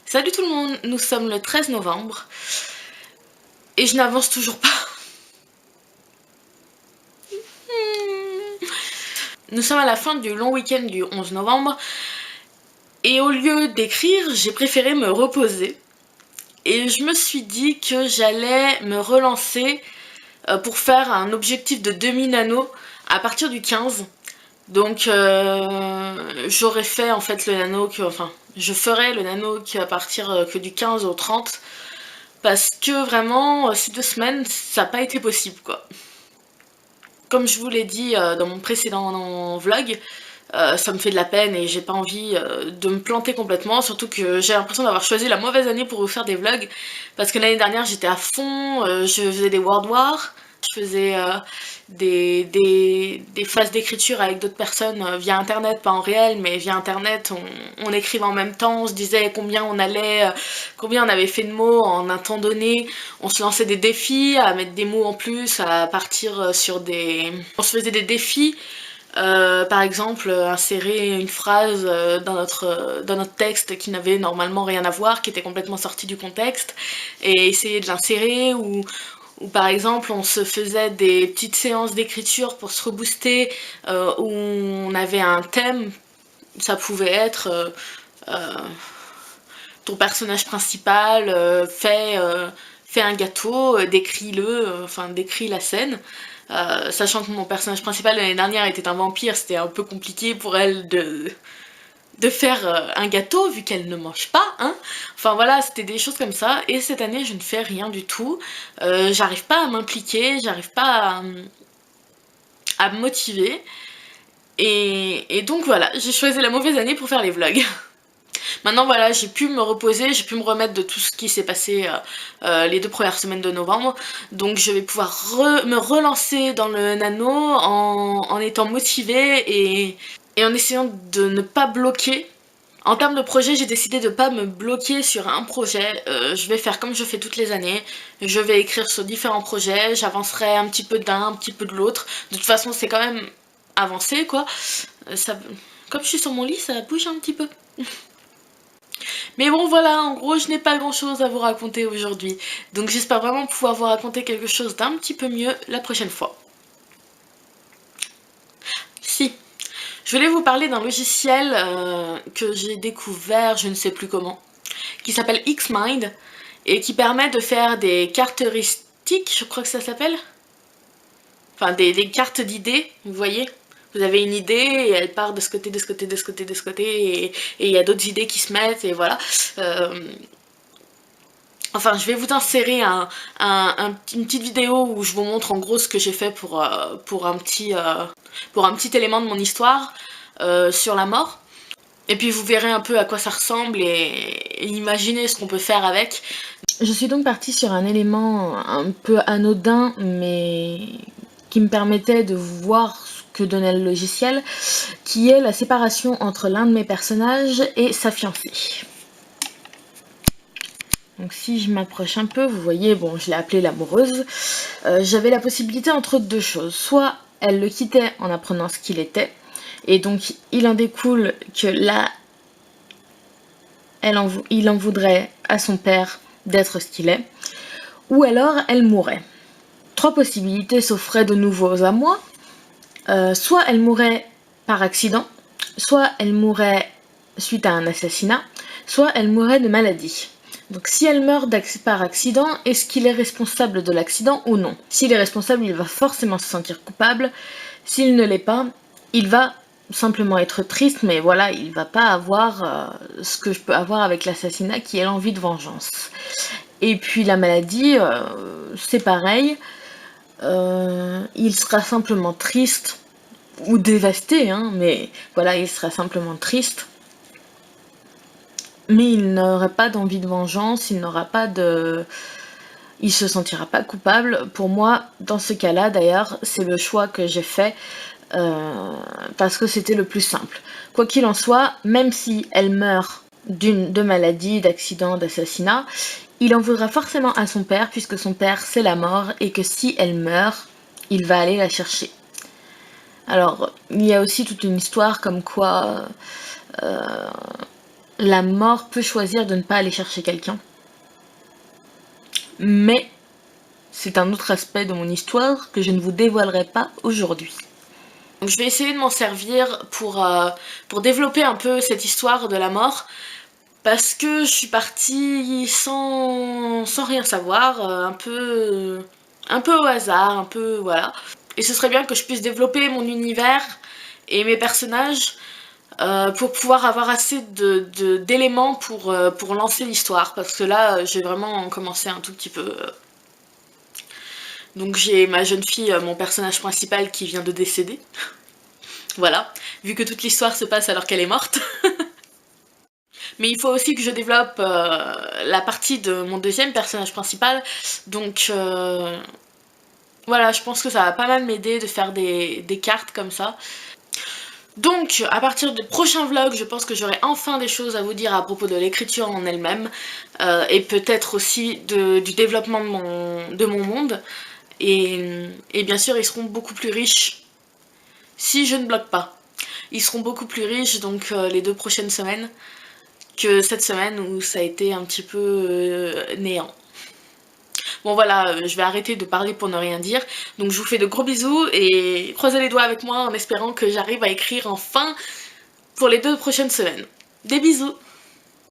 Salut tout le monde, nous sommes le 13 novembre et je n'avance toujours pas. Nous sommes à la fin du long week-end du 11 novembre et au lieu d'écrire, j'ai préféré me reposer. Et je me suis dit que j'allais me relancer pour faire un objectif de demi-nano à partir du 15. Donc j'aurais fait en fait le nano je ferai le nano qu'à partir que du 15 au 30 parce que vraiment ces 2 semaines ça n'a pas été possible quoi. Comme je vous l'ai dit dans mon précédent vlog, ça me fait de la peine et j'ai pas envie de me planter complètement, surtout que j'ai l'impression d'avoir choisi la mauvaise année pour vous faire des vlogs, parce que l'année dernière j'étais à fond, je faisais des World War, je faisais des phases d'écriture avec d'autres personnes via internet, pas en réel, mais via internet, on écrivait en même temps, on se disait combien combien on avait fait de mots en un temps donné, on se lançait des défis à mettre des mots en plus, à partir sur des... On se faisait des défis. Par exemple, insérer une phrase dans notre texte qui n'avait normalement rien à voir, qui était complètement sorti du contexte, et essayer de l'insérer, ou par exemple on se faisait des petites séances d'écriture pour se rebooster, où on avait un thème, ça pouvait être ton personnage principal fait un gâteau, décris-le, enfin décris la scène. Sachant que mon personnage principal l'année dernière était un vampire, c'était un peu compliqué pour elle de faire un gâteau vu qu'elle ne mange pas, hein. Enfin voilà, c'était des choses comme ça. Et cette année, je ne fais rien du tout. J'arrive pas à m'impliquer, j'arrive pas à me motiver. Et donc voilà, j'ai choisi la mauvaise année pour faire les vlogs. Maintenant voilà, j'ai pu me reposer, j'ai pu me remettre de tout ce qui s'est passé les 2 premières semaines de novembre. Donc je vais pouvoir me relancer dans le nano en étant motivée et en essayant de ne pas bloquer. En termes de projet, j'ai décidé de ne pas me bloquer sur un projet. Je vais faire comme je fais toutes les années. Je vais écrire sur différents projets, j'avancerai un petit peu d'un, un petit peu de l'autre. De toute façon, c'est quand même avancé quoi. Ça, comme je suis sur mon lit, ça bouge un petit peu. Mais bon voilà, en gros je n'ai pas grand chose à vous raconter aujourd'hui, donc j'espère vraiment pouvoir vous raconter quelque chose d'un petit peu mieux la prochaine fois. Si, je voulais vous parler d'un logiciel que j'ai découvert, je ne sais plus comment, qui s'appelle Xmind, et qui permet de faire des cartes heuristiques, je crois que ça s'appelle. Enfin des cartes d'idées, vous voyez. Vous avez une idée et elle part de ce côté, de ce côté, de ce côté, de ce côté, et il y a d'autres idées qui se mettent, et voilà. Enfin, je vais vous insérer une petite vidéo où je vous montre en gros ce que j'ai fait pour un petit élément de mon histoire sur la mort. Et puis vous verrez un peu à quoi ça ressemble et imaginez ce qu'on peut faire avec. Je suis donc partie sur un élément un peu anodin, mais qui me permettait de voir ce que donnait le logiciel, qui est la séparation entre l'un de mes personnages et sa fiancée. Donc si je m'approche un peu, vous voyez, bon, je l'ai appelée l'amoureuse. J'avais la possibilité entre deux choses. Soit elle le quittait en apprenant ce qu'il était, et donc il en découle que là, il en voudrait à son père d'être ce qu'il est, ou alors elle mourrait. 3 possibilités s'offraient de nouveau à moi. Soit elle mourrait par accident, soit elle mourrait suite à un assassinat, soit elle mourrait de maladie. Donc si elle meurt par accident, est-ce qu'il est responsable de l'accident ou non? S'il est responsable, il va forcément se sentir coupable. S'il ne l'est pas, il va simplement être triste, mais voilà, il va pas avoir ce que je peux avoir avec l'assassinat, qui est l'envie de vengeance. Et puis la maladie, c'est pareil. Il sera simplement triste, ou dévasté, hein, mais voilà, il sera simplement triste. Mais il n'aura pas d'envie de vengeance, il se sentira pas coupable. Pour moi, dans ce cas-là, d'ailleurs, c'est le choix que j'ai fait parce que c'était le plus simple. Quoi qu'il en soit, même si elle meurt de maladie, d'accident, d'assassinat, il en voudra forcément à son père, puisque son père c'est la mort, et que si elle meurt, il va aller la chercher. Alors, il y a aussi toute une histoire comme quoi la mort peut choisir de ne pas aller chercher quelqu'un. Mais c'est un autre aspect de mon histoire que je ne vous dévoilerai pas aujourd'hui. Donc je vais essayer de m'en servir pour développer un peu cette histoire de la mort, parce que je suis partie sans rien savoir, un peu au hasard, un peu voilà. Et ce serait bien que je puisse développer mon univers et mes personnages pour pouvoir avoir assez d'éléments pour lancer l'histoire, parce que là j'ai vraiment commencé un tout petit peu. Donc j'ai ma jeune fille, mon personnage principal qui vient de décéder. Voilà, vu que toute l'histoire se passe alors qu'elle est morte. Mais il faut aussi que je développe la partie de mon deuxième personnage principal, donc voilà, je pense que ça va pas mal m'aider de faire des cartes comme ça. Donc, à partir des prochains vlogs, je pense que j'aurai enfin des choses à vous dire à propos de l'écriture en elle-même, et peut-être aussi du développement de mon monde. Et bien sûr, ils seront beaucoup plus riches si je ne bloque pas. Ils seront beaucoup plus riches donc les 2 prochaines semaines que cette semaine où ça a été un petit peu néant. Bon voilà, je vais arrêter de parler pour ne rien dire. Donc je vous fais de gros bisous et croisez les doigts avec moi en espérant que j'arrive à écrire enfin pour les 2 prochaines semaines. Des bisous!